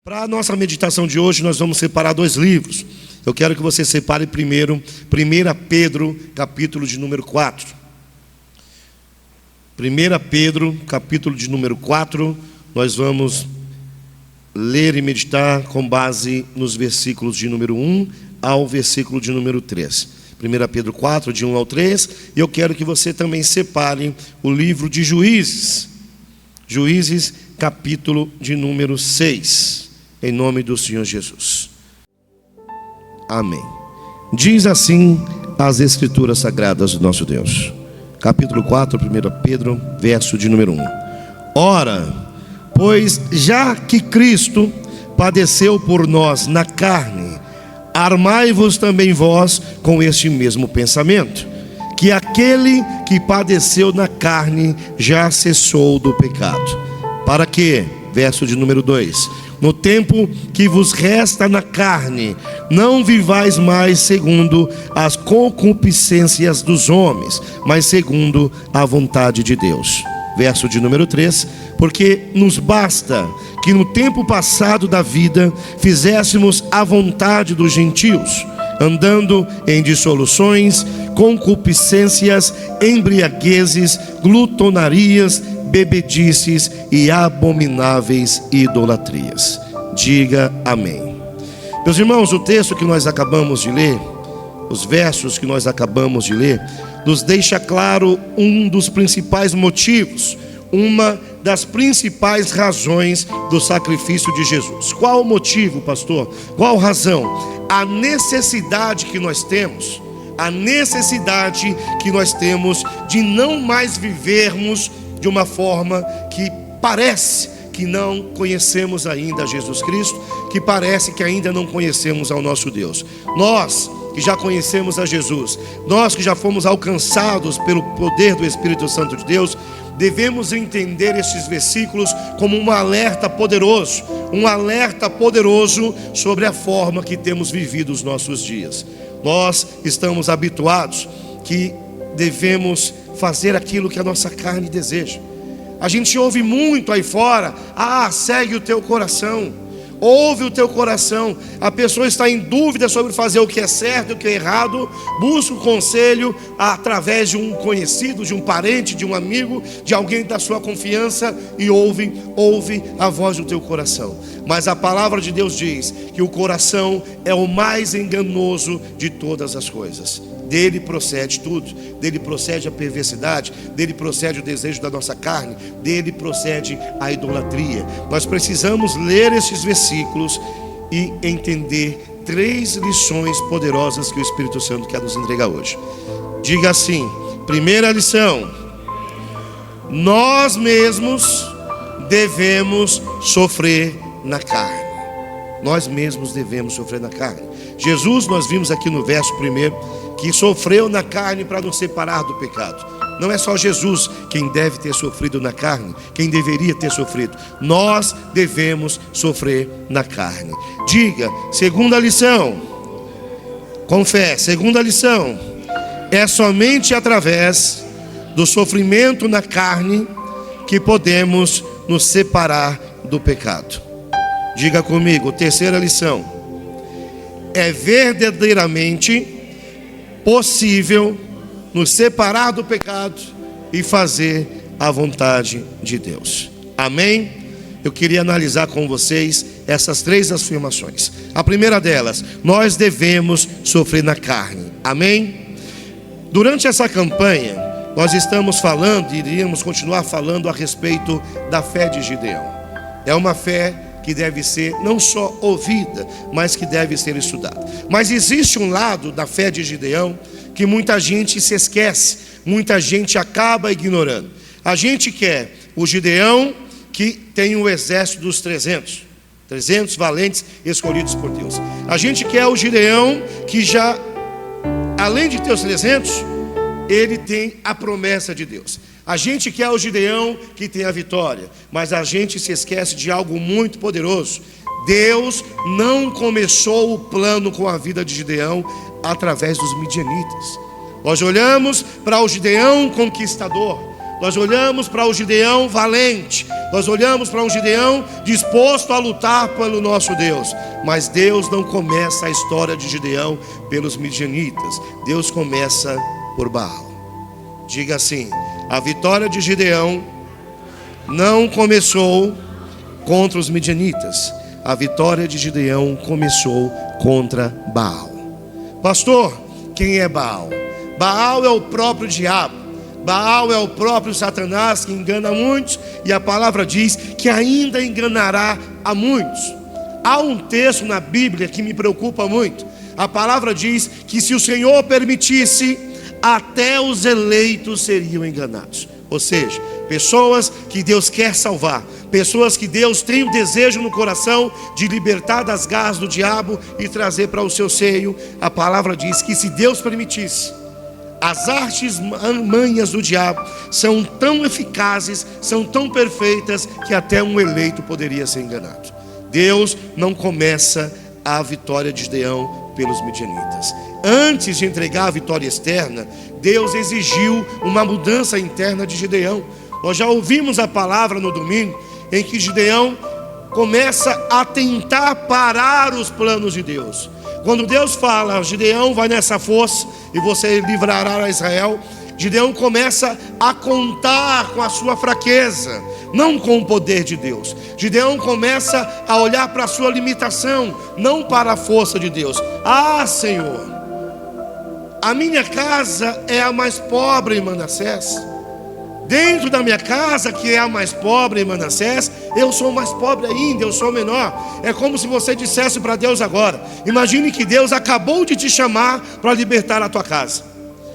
Para a nossa meditação de hoje, nós vamos separar dois livros. Eu quero que você separe primeiro 1 Pedro, capítulo de número 4. 1 Pedro, capítulo de número 4, nós vamos ler e meditar com base nos versículos de número 1 ao versículo de número 3. 1 Pedro 4, de 1 ao 3, e eu quero que você também separe o livro de Juízes. Juízes, capítulo de número 6. Em nome do Senhor Jesus. Amém. Diz assim as Escrituras Sagradas do nosso Deus. Capítulo 4, 1 Pedro, verso de número 1. Ora, pois já que Cristo padeceu por nós na carne, armai-vos também vós com este mesmo pensamento, que aquele que padeceu na carne já cessou do pecado. Para que, verso de número 2, no tempo que vos resta na carne, não vivais mais segundo as concupiscências dos homens, mas segundo a vontade de Deus. Verso de número 3, porque nos basta que no tempo passado da vida fizéssemos a vontade dos gentios, andando em dissoluções, concupiscências, embriaguezes, glutonarias, bebedices e abomináveis idolatrias. Diga amém. Meus irmãos, o texto que nós acabamos de ler, os versos que nós acabamos de ler, nos deixa claro um dos principais motivos, uma das principais razões do sacrifício de Jesus. Qual o motivo, pastor? Qual razão? A necessidade que nós temos, de não mais vivermos de uma forma que parece que não conhecemos ainda Jesus Cristo, que parece que ainda não conhecemos ao nosso Deus. Nós que já conhecemos a Jesus, nós que já fomos alcançados pelo poder do Espírito Santo de Deus, devemos entender estes versículos como um alerta poderoso sobre a forma que temos vivido os nossos dias. Nós estamos habituados que devemos fazer aquilo que a nossa carne deseja. A gente ouve muito aí fora: segue o teu coração, ouve o teu coração. A pessoa está em dúvida sobre fazer o que é certo e o que é errado, busca o conselho através de um conhecido, de um parente, de um amigo, de alguém da sua confiança, e ouve a voz do teu coração. Mas a palavra de Deus diz que o coração é o mais enganoso de todas as coisas. Dele procede tudo, dele procede a perversidade, dele procede o desejo da nossa carne, dele procede a idolatria. Nós precisamos ler esses versículos e entender 3 lições poderosas que o Espírito Santo quer nos entregar hoje. Diga assim: primeira lição: nós mesmos devemos sofrer na carne. Nós mesmos devemos sofrer na carne. Jesus, nós vimos aqui no verso 1, que sofreu na carne para nos separar do pecado. Não é só Jesus quem deve ter sofrido na carne, quem deveria ter sofrido. Nós devemos sofrer na carne. Diga, segunda lição, com fé, segunda lição: é somente através do sofrimento na carne que podemos nos separar do pecado. Diga comigo, terceira lição: é verdadeiramente possível nos separar do pecado e fazer a vontade de Deus. Amém? Eu queria analisar com vocês essas 3 afirmações. A primeira delas: nós devemos sofrer na carne. Amém? Durante essa campanha, nós estamos falando e iríamos continuar falando a respeito da fé de Gideão. É uma fé que deve ser não só ouvida, mas que deve ser estudada. Mas existe um lado da fé de Gideão que muita gente se esquece, muita gente acaba ignorando. A gente quer o Gideão que tem o exército dos 300 valentes escolhidos por Deus. A gente quer o Gideão que já, além de ter os 300, ele tem a promessa de Deus. A gente quer o Gideão que tem a vitória, mas a gente se esquece de algo muito poderoso. Deus não começou o plano com a vida de Gideão através dos midianitas. Nós olhamos para o Gideão conquistador, nós olhamos para o Gideão valente, nós olhamos para um Gideão disposto a lutar pelo nosso Deus. Mas Deus não começa a história de Gideão pelos midianitas, Deus começa por Baal. Diga assim: a vitória de Gideão não começou contra os midianitas, a vitória de Gideão começou contra Baal. Pastor, quem é Baal? Baal é o próprio diabo, Baal é o próprio Satanás, que engana muitos, e a palavra diz que ainda enganará a muitos. Há um texto na Bíblia que me preocupa muito. A palavra diz que se o Senhor permitisse, até os eleitos seriam enganados. Ou seja, pessoas que Deus quer salvar, pessoas que Deus tem o desejo no coração de libertar das garras do diabo e trazer para o seu seio. A palavra diz que se Deus permitisse, as artes manhas do diabo são tão eficazes, são tão perfeitas, que até um eleito poderia ser enganado. Deus não começa a vitória de Gideão pelos midianitas. Antes de entregar a vitória externa, Deus exigiu uma mudança interna de Gideão. Nós já ouvimos a palavra no domingo, em que Gideão começa a tentar parar os planos de Deus. Quando Deus fala: Gideão, vai nessa força e você livrará a Israel, Gideão começa a contar com a sua fraqueza, não com o poder de Deus. Gideão começa a olhar para a sua limitação, não para a força de Deus. Ah, Senhor, a minha casa é a mais pobre em Manassés. Dentro da minha casa, que é a mais pobre em Manassés, eu sou mais pobre ainda, eu sou menor. É como se você dissesse para Deus agora: imagine que Deus acabou de te chamar para libertar a tua casa.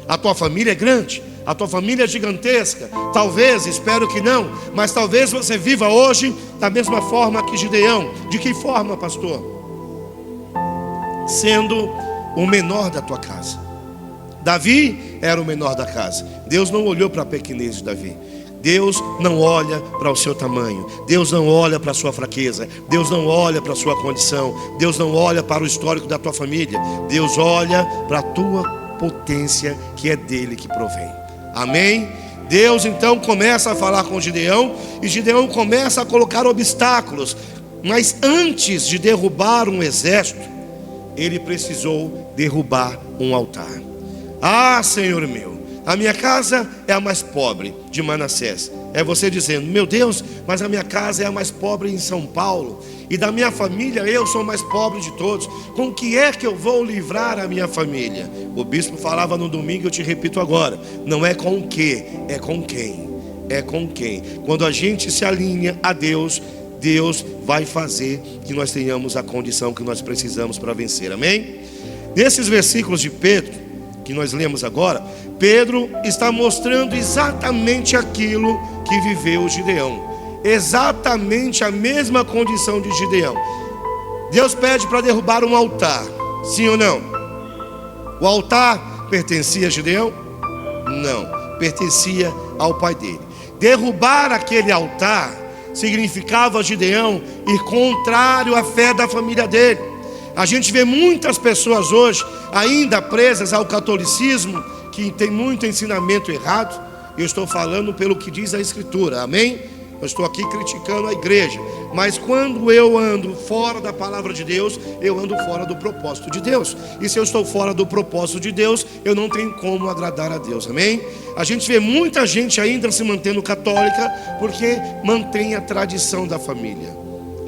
A tua família é grande, a tua família é gigantesca. Talvez, espero que não, mas talvez você viva hoje da mesma forma que Gideão. De que forma, pastor? Sendo o menor da tua casa. Davi era o menor da casa. Deus não olhou para a pequenez de Davi. Deus não olha para o seu tamanho, Deus não olha para a sua fraqueza, Deus não olha para a sua condição, Deus não olha para o histórico da tua família. Deus olha para a tua potência, que é dele que provém. Amém? Deus então começa a falar com Gideão, e Gideão começa a colocar obstáculos. Mas antes de derrubar um exército, ele precisou derrubar um altar. Ah, Senhor meu, a minha casa é a mais pobre de Manassés. É você dizendo: meu Deus, mas a minha casa é a mais pobre em São Paulo, e da minha família eu sou o mais pobre de todos. Com que é que eu vou livrar a minha família? O bispo falava no domingo, eu te repito agora: não é com o que, é com quem. É com quem. Quando a gente se alinha a Deus, Deus vai fazer que nós tenhamos a condição que nós precisamos para vencer. Amém? Nesses versículos de Pedro que nós lemos agora, Pedro está mostrando exatamente aquilo que viveu Gideão, exatamente a mesma condição de Gideão. Deus pede para derrubar um altar, sim ou não? O altar pertencia a Gideão? Não, pertencia ao pai dele. Derrubar aquele altar significava Gideão ir contrário à fé da família dele. A gente vê muitas pessoas hoje ainda presas ao catolicismo, que tem muito ensinamento errado. Eu estou falando pelo que diz a Escritura, amém? Eu estou aqui criticando a igreja, mas quando eu ando fora da palavra de Deus, eu ando fora do propósito de Deus. E se eu estou fora do propósito de Deus, eu não tenho como agradar a Deus, amém? A gente vê muita gente ainda se mantendo católica porque mantém a tradição da família.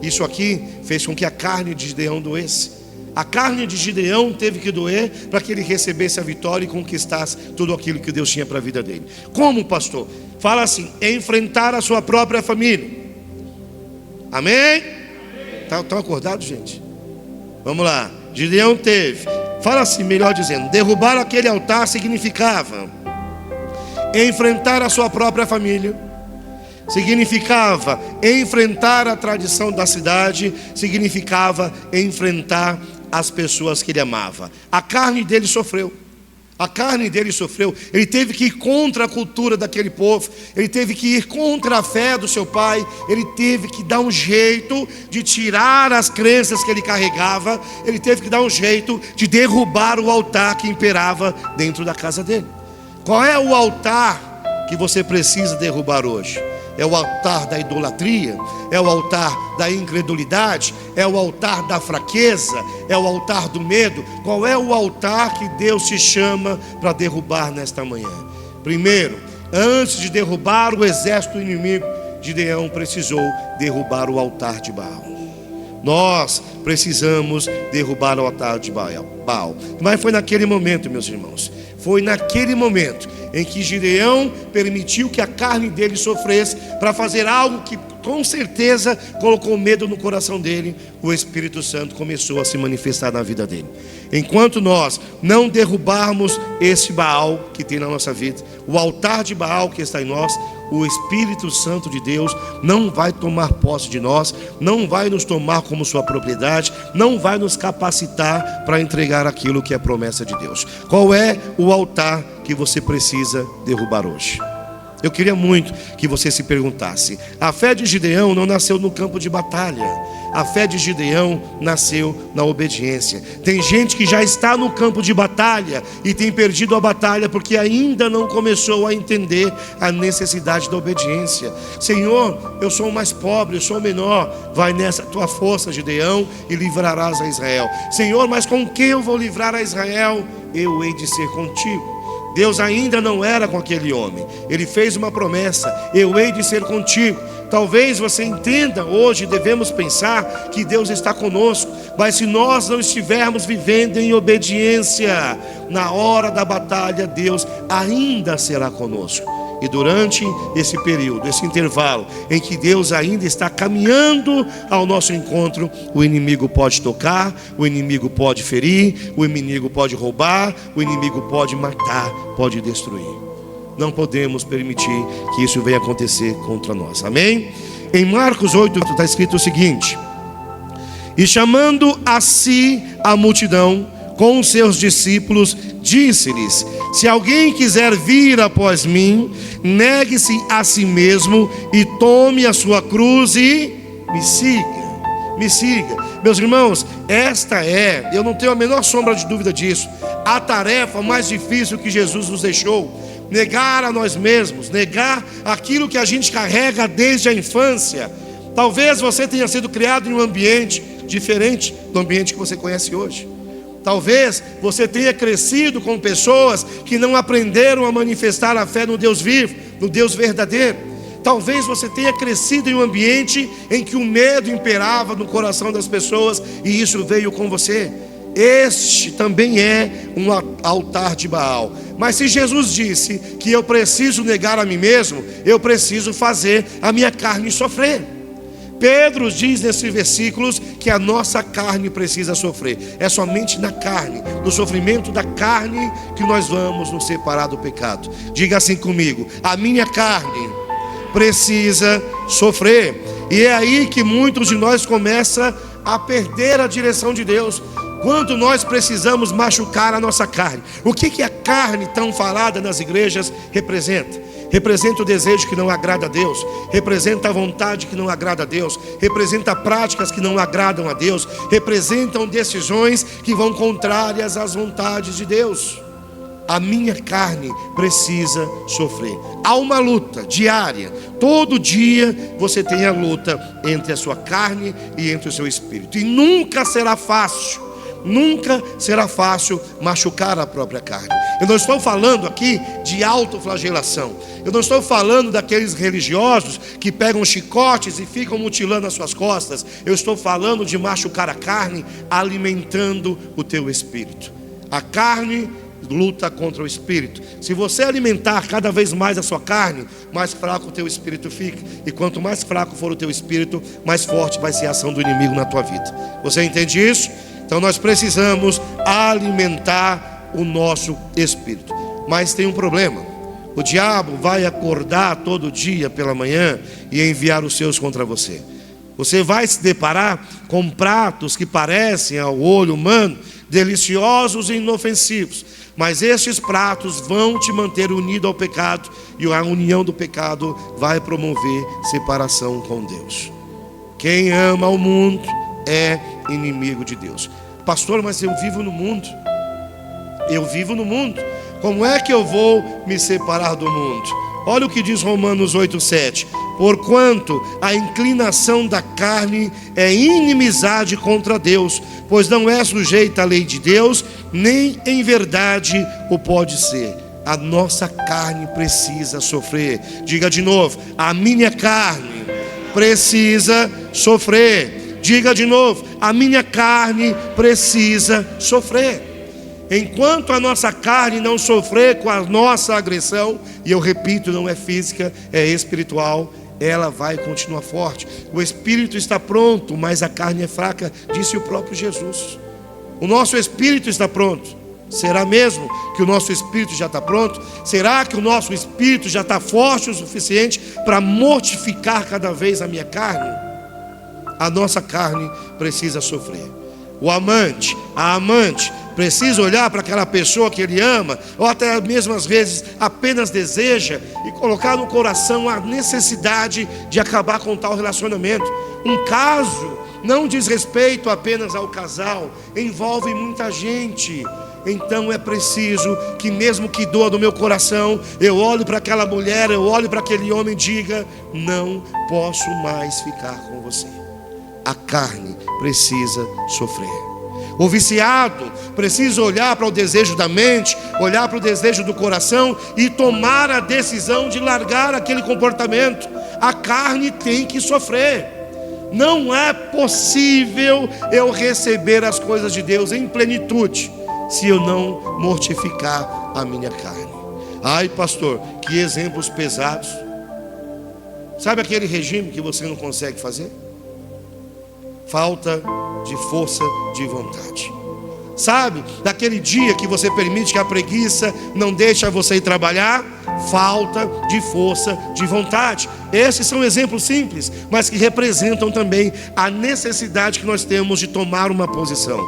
Isso aqui fez com que a carne de Gideão doesse. A carne de Gideão teve que doer para que ele recebesse a vitória e conquistasse tudo aquilo que Deus tinha para a vida dele. Como, pastor? Fala assim: enfrentar a sua própria família. Amém? Estão acordados, gente? Vamos lá. Gideão teve. Fala assim, melhor dizendo: derrubar aquele altar significava enfrentar a sua própria família. Significava enfrentar a tradição da cidade, significava enfrentar as pessoas que ele amava. A carne dele sofreu. A carne dele sofreu. Ele teve que ir contra a cultura daquele povo. Ele teve que ir contra a fé do seu pai. Ele teve que dar um jeito de tirar as crenças que ele carregava. Ele teve que dar um jeito de derrubar o altar que imperava dentro da casa dele. Qual é o altar que você precisa derrubar hoje? É o altar da idolatria? É o altar da incredulidade? É o altar da fraqueza? É o altar do medo? Qual é o altar que Deus te chama para derrubar nesta manhã? Primeiro, antes de derrubar o exército inimigo, Gideão precisou derrubar o altar de Baal. Nós precisamos derrubar o altar de Baal. Mas foi naquele momento, meus irmãos, foi naquele momento em que Gideão permitiu que a carne dele sofresse para fazer algo que com certeza colocou medo no coração dele. O Espírito Santo começou a se manifestar na vida dele. Enquanto nós não derrubarmos esse Baal que tem na nossa vida, o altar de Baal que está em nós, o Espírito Santo de Deus não vai tomar posse de nós, não vai nos tomar como sua propriedade, não vai nos capacitar para entregar aquilo que é promessa de Deus. Qual é o altar que você precisa derrubar hoje? Eu queria muito que você se perguntasse. A fé de Gideão não nasceu no campo de batalha. A fé de Gideão nasceu na obediência. Tem gente que já está no campo de batalha e tem perdido a batalha porque ainda não começou a entender a necessidade da obediência. Senhor, eu sou o mais pobre, eu sou o menor. Vai nessa tua força, Gideão, e livrarás a Israel. Senhor, mas com quem eu vou livrar a Israel? Eu hei de ser contigo. Deus ainda não era com aquele homem. Ele fez uma promessa: eu hei de ser contigo. Talvez você entenda hoje, devemos pensar que Deus está conosco, mas se nós não estivermos vivendo em obediência, na hora da batalha Deus ainda será conosco. E durante esse período, esse intervalo em que Deus ainda está caminhando ao nosso encontro, o inimigo pode tocar, o inimigo pode ferir, o inimigo pode roubar, o inimigo pode matar, pode destruir. Não podemos permitir que isso venha acontecer contra nós. Amém? Em Marcos 8 está escrito o seguinte: e chamando a si a multidão com os seus discípulos, disse-lhes: se alguém quiser vir após mim, negue-se a si mesmo e tome a sua cruz e me siga. Me siga. Meus irmãos, esta é, eu não tenho a menor sombra de dúvida disso, a tarefa mais difícil que Jesus nos deixou. Negar a nós mesmos, negar aquilo que a gente carrega desde a infância. Talvez você tenha sido criado em um ambiente diferente do ambiente que você conhece hoje. Talvez você tenha crescido com pessoas que não aprenderam a manifestar a fé no Deus vivo, no Deus verdadeiro. Talvez você tenha crescido em um ambiente em que o medo imperava no coração das pessoas e isso veio com você. Este também é um altar de Baal. Mas se Jesus disse que eu preciso negar a mim mesmo, eu preciso fazer a minha carne sofrer. Pedro diz nesses versículos que a nossa carne precisa sofrer. É somente na carne, no sofrimento da carne, que nós vamos nos separar do pecado. Diga assim comigo: a minha carne precisa sofrer. E é aí que muitos de nós começam a perder a direção de Deus. Quanto nós precisamos machucar a nossa carne. O que a carne tão falada nas igrejas representa? Representa o desejo que não agrada a Deus, representa a vontade que não agrada a Deus, representa práticas que não agradam a Deus, representam decisões que vão contrárias às vontades de Deus. A minha carne precisa sofrer. Há uma luta diária. Todo dia você tem a luta entre a sua carne e entre o seu espírito. E nunca será fácil. Nunca será fácil machucar a própria carne. Eu não estou falando aqui de autoflagelação. Eu não estou falando daqueles religiosos que pegam chicotes e ficam mutilando as suas costas. Eu estou falando de machucar a carne alimentando o teu espírito. A carne luta contra o espírito. Se você alimentar cada vez mais a sua carne, mais fraco o teu espírito fica. E quanto mais fraco for o teu espírito, mais forte vai ser a ação do inimigo na tua vida. Você entende isso? Então nós precisamos alimentar o nosso espírito. Mas tem um problema. O diabo vai acordar todo dia pela manhã e enviar os seus contra você. Você vai se deparar com pratos que parecem ao olho humano deliciosos e inofensivos, mas estes pratos vão te manter unido ao pecado, e a união do pecado vai promover separação com Deus. Quem ama o mundo é inimigo de Deus. Pastor, mas eu vivo no mundo. Eu vivo no mundo. Como é que eu vou me separar do mundo? Olha o que diz Romanos 8:7. Porquanto a inclinação da carne é inimizade contra Deus, pois não é sujeita à lei de Deus, nem em verdade o pode ser. A nossa carne precisa sofrer. Diga de novo: a minha carne precisa sofrer. Diga de novo: a minha carne precisa sofrer. Enquanto a nossa carne não sofrer com a nossa agressão, e eu repito, não é física, é espiritual, ela vai continuar forte. O espírito está pronto, mas a carne é fraca, disse o próprio Jesus. O nosso espírito está pronto. Será mesmo que o nosso espírito já está pronto? Será que o nosso espírito já está forte o suficiente para mortificar cada vez a minha carne? A nossa carne precisa sofrer. O amante, a amante, precisa olhar para aquela pessoa que ele ama, ou até mesmo às vezes apenas deseja, e colocar no coração a necessidade de acabar com tal relacionamento. Um caso não diz respeito apenas ao casal, envolve muita gente. Então é preciso que, mesmo que doa do meu coração, eu olhe para aquela mulher, eu olhe para aquele homem e diga: não posso mais ficar com você. A carne precisa sofrer. O viciado precisa olhar para o desejo da mente, olhar para o desejo do coração e tomar a decisão de largar aquele comportamento. A carne tem que sofrer. Não é possível eu receber as coisas de Deus em plenitude se eu não mortificar a minha carne. Ai, pastor, que exemplos pesados. Sabe aquele regime que você não consegue fazer? Falta de força de vontade. Sabe, daquele dia que você permite que a preguiça não deixe você ir trabalhar? Falta de força de vontade. Esses são exemplos simples, mas que representam também a necessidade que nós temos de tomar uma posição.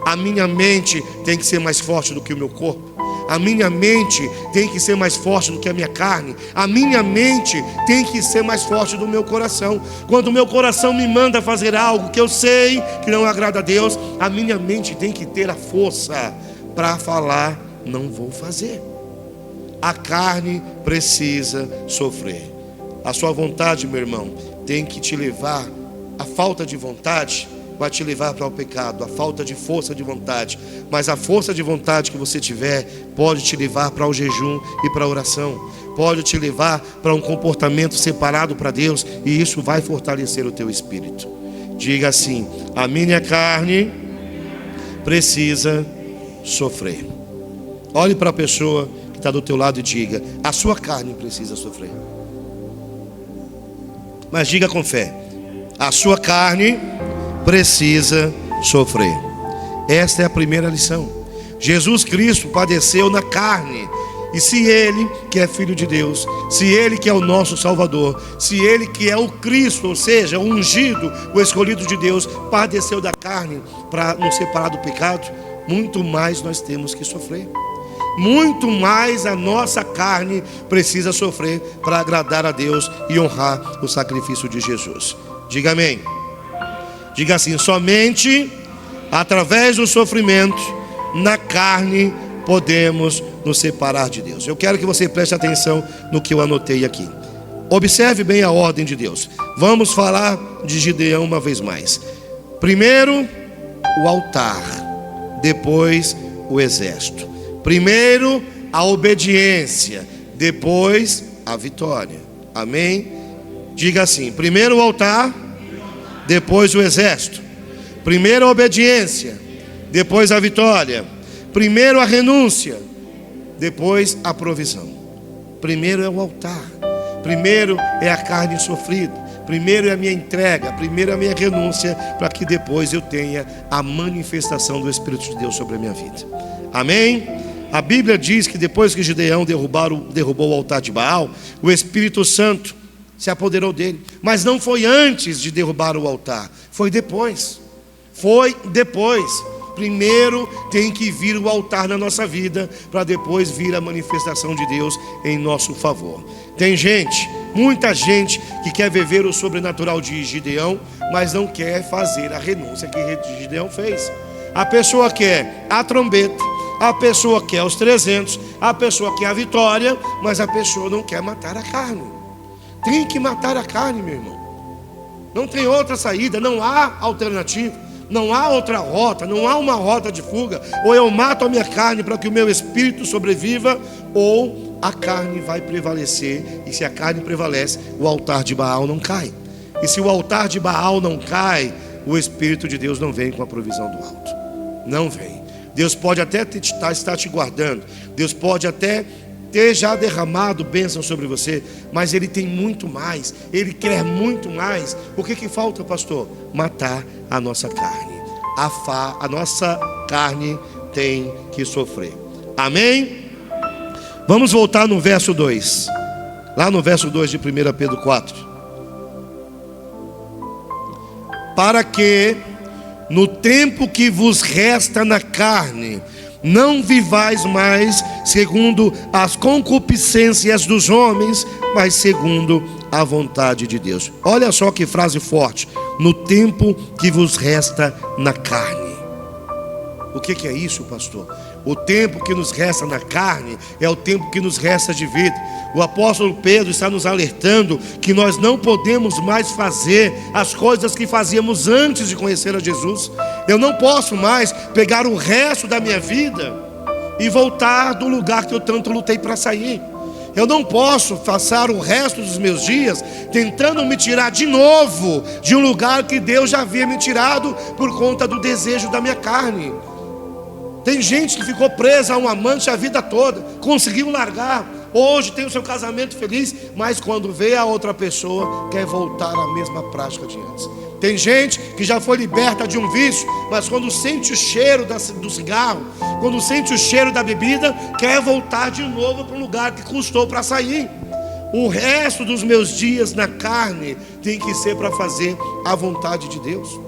A minha mente tem que ser mais forte do que o meu corpo. A minha mente tem que ser mais forte do que a minha carne. A minha mente tem que ser mais forte do meu coração. Quando o meu coração me manda fazer algo que eu sei que não agrada a Deus, a minha mente tem que ter a força para falar: não vou fazer. A carne precisa sofrer. A sua vontade, meu irmão, tem que te levar. A falta de vontade vai te levar para o pecado, a falta de força de vontade. Mas a força de vontade que você tiver pode te levar para o jejum e para a oração, pode te levar para um comportamento separado para Deus, e isso vai fortalecer o teu espírito. Diga assim: a minha carne precisa sofrer. Olhe para a pessoa que está do teu lado e diga: a sua carne precisa sofrer. Mas diga com fé: a sua carne precisa sofrer. Esta é a primeira lição. Jesus Cristo padeceu na carne. E se Ele, que é Filho de Deus, se Ele que é o nosso Salvador, se Ele que é o Cristo, ou seja, o ungido, o escolhido de Deus, padeceu da carne para nos separar do pecado, muito mais nós temos que sofrer. Muito mais a nossa carne precisa sofrer para agradar a Deus e honrar o sacrifício de Jesus. Diga amém. Diga assim: somente através do sofrimento na carne podemos nos separar de Deus. Eu quero que você preste atenção no que eu anotei aqui. Observe bem a ordem de Deus. Vamos falar de Gideão uma vez mais. Primeiro o altar, depois o exército. Primeiro a obediência, depois a vitória. Amém? Diga assim: primeiro o altar, depois o exército. Primeiro a obediência, depois a vitória. Primeiro a renúncia, depois a provisão. Primeiro é o altar, primeiro é a carne sofrida, primeiro é a minha entrega, primeiro é a minha renúncia, para que depois eu tenha a manifestação do Espírito de Deus sobre a minha vida. Amém? A Bíblia diz que depois que Gideão derrubou o altar de Baal, o Espírito Santo se apoderou dele. Mas não foi antes de derrubar o altar, foi depois. Foi depois. Primeiro tem que vir o altar na nossa vida, para depois vir a manifestação de Deus em nosso favor. Tem gente, muita gente, que quer viver o sobrenatural de Gideão, mas não quer fazer a renúncia que Gideão fez. A pessoa quer a trombeta, A pessoa quer os 300, a pessoa quer a vitória, mas a pessoa não quer matar a carne. Tem que matar a carne, meu irmão. Não tem outra saída, não há alternativa, não há outra rota, não há uma rota de fuga. Ou eu mato a minha carne para que o meu espírito sobreviva, ou a carne vai prevalecer. E se a carne prevalece, o altar de Baal não cai. E se o altar de Baal não cai, o Espírito de Deus não vem com a provisão do alto. Não vem. Deus pode até estar te guardando, Deus pode até ter já derramado bênção sobre você, mas Ele tem muito mais, Ele quer muito mais. O que falta, pastor? Matar a nossa carne. A nossa carne tem que sofrer. Amém? Vamos voltar no verso 2. Lá no verso 2 de 1 Pedro 4. Para que no tempo que vos resta na carne, não vivais mais segundo as concupiscências dos homens, mas segundo a vontade de Deus. Olha só que frase forte: no tempo que vos resta na carne. O que é isso, pastor? O tempo que nos resta na carne é o tempo que nos resta de vida. O apóstolo Pedro está nos alertando que nós não podemos mais fazer as coisas que fazíamos antes de conhecer a Jesus. Eu não posso mais pegar o resto da minha vida e voltar do lugar que eu tanto lutei para sair. Eu não posso passar o resto dos meus dias tentando me tirar de novo de um lugar que Deus já havia me tirado por conta do desejo da minha carne. Tem gente que ficou presa a um amante a vida toda, conseguiu largar, hoje tem o seu casamento feliz, mas quando vê a outra pessoa, quer voltar à mesma prática de antes. Tem gente que já foi liberta de um vício, mas quando sente o cheiro do cigarro, quando sente o cheiro da bebida, quer voltar de novo para o lugar que custou para sair. O resto dos meus dias na carne tem que ser para fazer a vontade de Deus.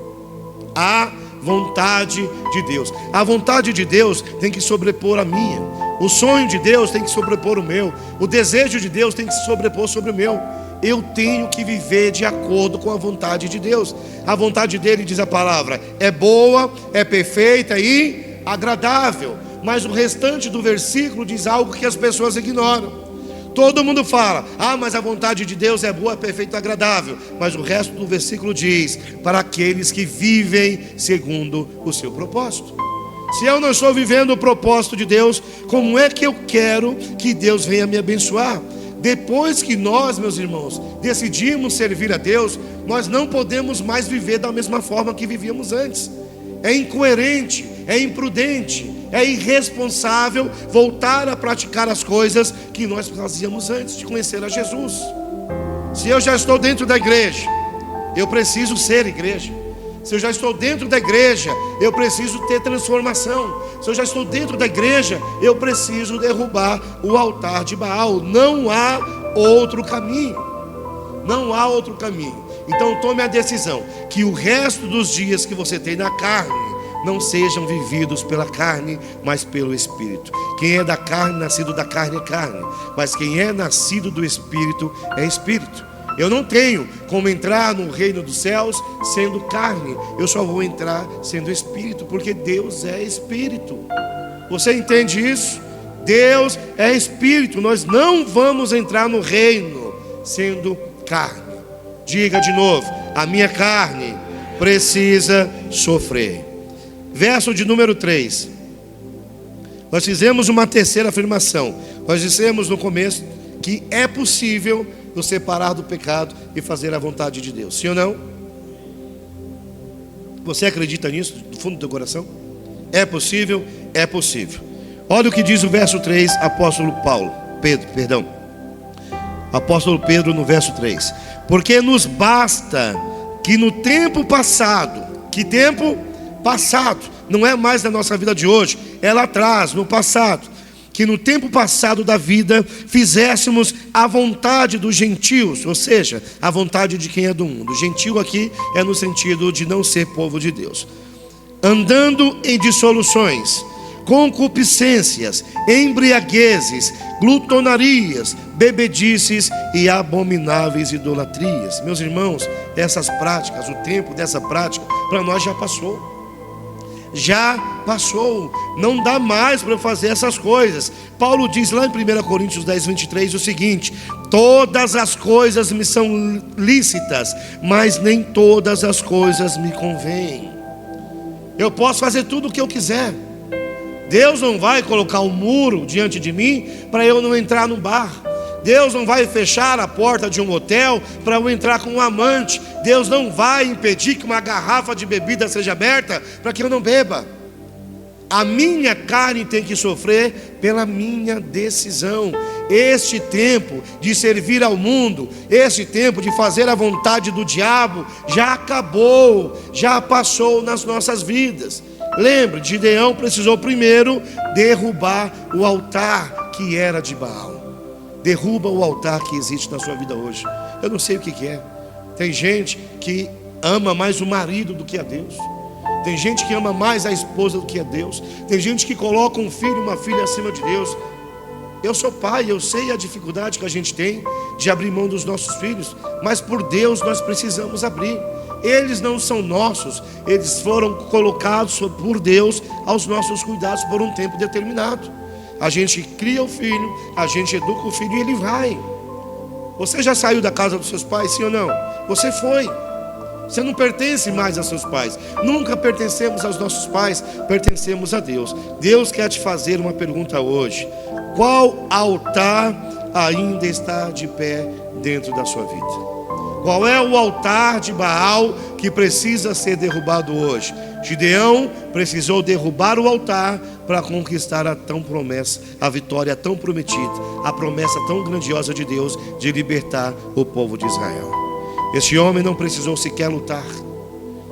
A vontade de Deus. A vontade de Deus tem que sobrepor a minha. O sonho de Deus tem que sobrepor o meu. O desejo de Deus tem que se sobrepor sobre o meu. Eu tenho que viver de acordo com a vontade de Deus. A vontade dele, diz a palavra, é boa, é perfeita e agradável. Mas o restante do versículo diz algo que as pessoas ignoram. Todo mundo fala, mas a vontade de Deus é boa, perfeita e agradável. Mas o resto do versículo diz, para aqueles que vivem segundo o seu propósito. Se eu não estou vivendo o propósito de Deus, como é que eu quero que Deus venha me abençoar? Depois que nós, meus irmãos, decidimos servir a Deus, nós não podemos mais viver da mesma forma que vivíamos antes. É incoerente, é imprudente, é irresponsável voltar a praticar as coisas que nós fazíamos antes de conhecer a Jesus. Se eu já estou dentro da igreja, eu preciso ser igreja. Se eu já estou dentro da igreja, eu preciso ter transformação. Se eu já estou dentro da igreja, eu preciso derrubar o altar de Baal. Não há outro caminho. Não há outro caminho. Então tome a decisão que o resto dos dias que você tem na carne não sejam vividos pela carne, mas pelo Espírito. Quem é da carne, nascido da carne é carne, mas quem é nascido do Espírito é Espírito. Eu não tenho como entrar no reino dos céus sendo carne. Eu só vou entrar sendo Espírito, porque Deus é Espírito. Você entende isso? Deus é Espírito. Nós não vamos entrar no reino sendo carne. Diga de novo: a minha carne precisa sofrer. Verso de número 3. Nós fizemos uma terceira afirmação. Nós dissemos no começo que é possível nos separar do pecado e fazer a vontade de Deus. Sim ou não? Você acredita nisso do fundo do teu coração? É possível? É possível. Olha o que diz o verso 3, apóstolo Pedro no verso 3. Porque nos basta que no tempo passado, que tempo passado, não é mais da nossa vida de hoje, é lá atrás, no passado, que no tempo passado da vida fizéssemos a vontade dos gentios, ou seja, a vontade de quem é do mundo. Gentil aqui é no sentido de não ser povo de Deus, andando em dissoluções, concupiscências, embriaguezes, glutonarias, bebedices e abomináveis idolatrias. Meus irmãos, essas práticas, o tempo dessa prática para nós já passou. já passou. Não dá mais para fazer essas coisas. Paulo diz lá em 1 Coríntios 10, 23 o seguinte: todas as coisas me são lícitas, mas nem todas as coisas me convêm. Eu posso fazer tudo o que eu quiser. Deus não vai colocar um muro diante de mim para eu não entrar no bar. Deus não vai fechar a porta de um hotel para eu entrar com um amante. Deus não vai impedir que uma garrafa de bebida seja aberta para que eu não beba. A minha carne tem que sofrer pela minha decisão. Este tempo de servir ao mundo, este tempo de fazer a vontade do diabo, já acabou, já passou nas nossas vidas. Lembre, Gideão precisou primeiro derrubar o altar que era de Baal. Derruba o altar que existe na sua vida hoje. Eu não sei o que é. Tem gente que ama mais o marido do que a Deus. Tem gente que ama mais a esposa do que a Deus. Tem gente que coloca um filho e uma filha acima de Deus. Eu sou pai, eu sei a dificuldade que a gente tem de abrir mão dos nossos filhos, mas por Deus nós precisamos abrir. Eles não são nossos, eles foram colocados por Deus aos nossos cuidados por um tempo determinado. A gente cria o filho, a gente educa o filho e ele vai. Você já saiu da casa dos seus pais, sim ou não? Você foi. Você não pertence mais a seus pais. Nunca pertencemos aos nossos pais, pertencemos a Deus. Deus quer te fazer uma pergunta hoje: qual altar ainda está de pé dentro da sua vida? Qual é o altar de Baal que precisa ser derrubado hoje? Gideão precisou derrubar o altar para conquistar a vitória tão prometida, a promessa tão grandiosa de Deus de libertar o povo de Israel. Este homem não precisou sequer lutar.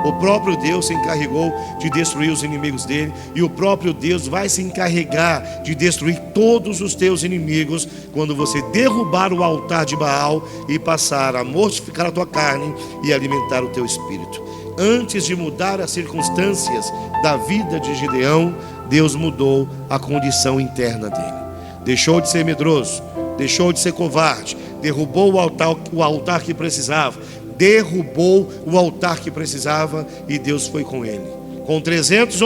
O próprio Deus se encarregou de destruir os inimigos dele, e o próprio Deus vai se encarregar de destruir todos os teus inimigos quando você derrubar o altar de Baal e passar a mortificar a tua carne e alimentar o teu espírito. Antes de mudar as circunstâncias da vida de Gideão, Deus mudou a condição interna dele. Deixou de ser medroso, deixou de ser covarde, derrubou o altar que precisava, derrubou o altar que precisava, e Deus foi com ele. Com 300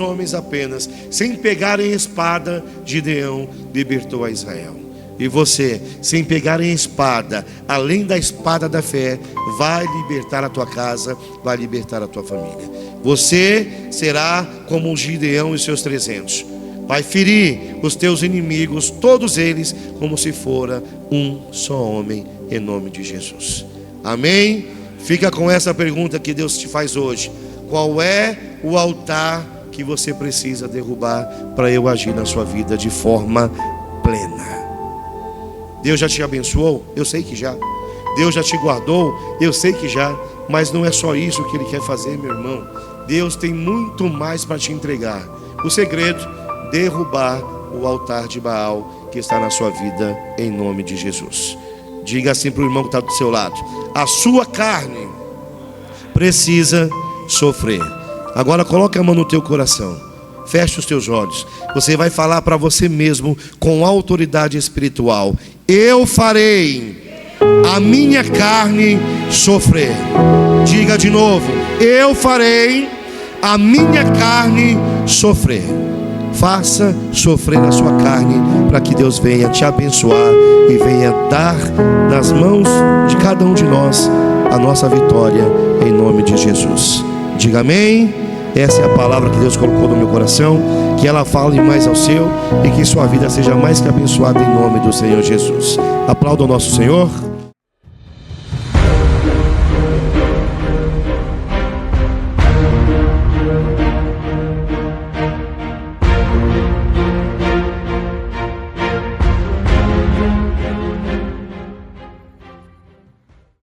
homens apenas, sem pegar em espada, Gideão libertou a Israel. E você, sem pegar em espada, além da espada da fé, vai libertar a tua casa, vai libertar a tua família. Você será como o Gideão e seus 300. Vai ferir os teus inimigos, todos eles, como se fora um só homem, em nome de Jesus. Amém? Fica com essa pergunta que Deus te faz hoje: qual é o altar que você precisa derrubar para eu agir na sua vida de forma plena? Deus já te abençoou? Eu sei que já. Deus já te guardou? Eu sei que já. Mas não é só isso que Ele quer fazer, meu irmão. Deus tem muito mais para te entregar. O segredo: derrubar o altar de Baal que está na sua vida, em nome de Jesus. Diga assim para o irmão que está do seu lado: a sua carne precisa sofrer. Agora coloque a mão no teu coração, feche os teus olhos. Você vai falar para você mesmo com autoridade espiritual: eu farei a minha carne sofrer. Diga de novo: eu farei a minha carne sofrer. Faça sofrer a sua carne, para que Deus venha te abençoar e venha dar nas mãos de cada um de nós a nossa vitória, em nome de Jesus. Diga amém. Essa é a palavra que Deus colocou no meu coração. Que ela fale mais ao seu, e que sua vida seja mais que abençoada, em nome do Senhor Jesus. Aplauda o nosso Senhor.